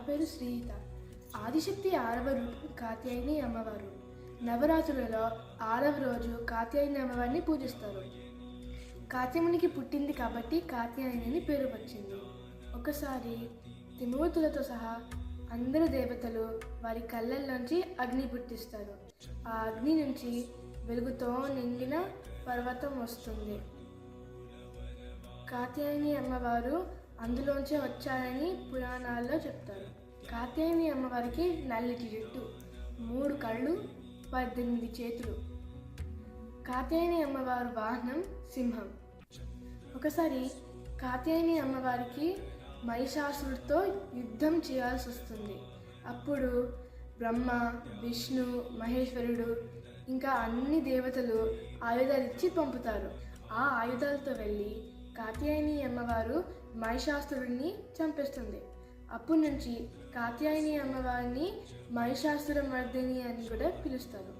పేరు శ్రీహిత. ఆదిశక్తి 6వ రూపం కాత్యాయని అమ్మవారు. నవరాత్రులలో 6వ రోజు కాత్యాయని అమ్మవారిని పూజిస్తారు. కాత్యమునికి పుట్టింది కాబట్టి కాత్యాయని అని పేరు వచ్చింది. ఒకసారి త్రిమూర్తులతో సహా అందరు దేవతలు వారి కళ్ళల్లోంచి అగ్ని పుట్టిస్తారు. ఆ అగ్ని నుంచి వెలుగుతో నిండిన పర్వతం వస్తుంది. కాత్యాయని అమ్మవారు అందులోంచే వచ్చారని పురాణాల్లో చెప్తారు. కాత్యాయని అమ్మవారికి నల్లటి జుట్టు, 3 కళ్ళు, 18 చేతులు. కాత్యాయని అమ్మవారి వాహనం సింహం. ఒకసారి కాత్యాయని అమ్మవారికి మహిషాసురుడితో యుద్ధం చేయాల్సి వస్తుంది. అప్పుడు బ్రహ్మ, విష్ణు, మహేశ్వరుడు ఇంకా అన్ని దేవతలు ఆయుధాలు ఇచ్చి పంపుతారు. ఆ ఆయుధాలతో వెళ్ళి కాత్యాయని అమ్మవారు మహిషాసురుడిని చంపేస్తుంది. అప్పటి నుంచి కాత్యాయని అమ్మవారిని మహిషాసురమర్దిని అని కూడా పిలుస్తారు.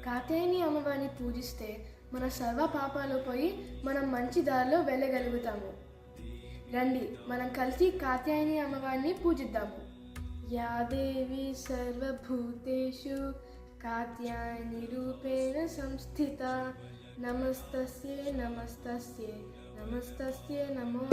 కాత్యాయని అమ్మవారిని పూజిస్తే మన సర్వ పాపాలు పోయి మనం మంచి దారిలో వెళ్ళగలుగుతాము. రండి, మనం కలిసి కాత్యాయని అమ్మవారిని పూజిద్దాము. యా దేవి సర్వభూతేషు కాత్యాయని రూపేణ సంస్థిత నమస్తస్యే నమస్తస్యే నమస్తస్యే నమో.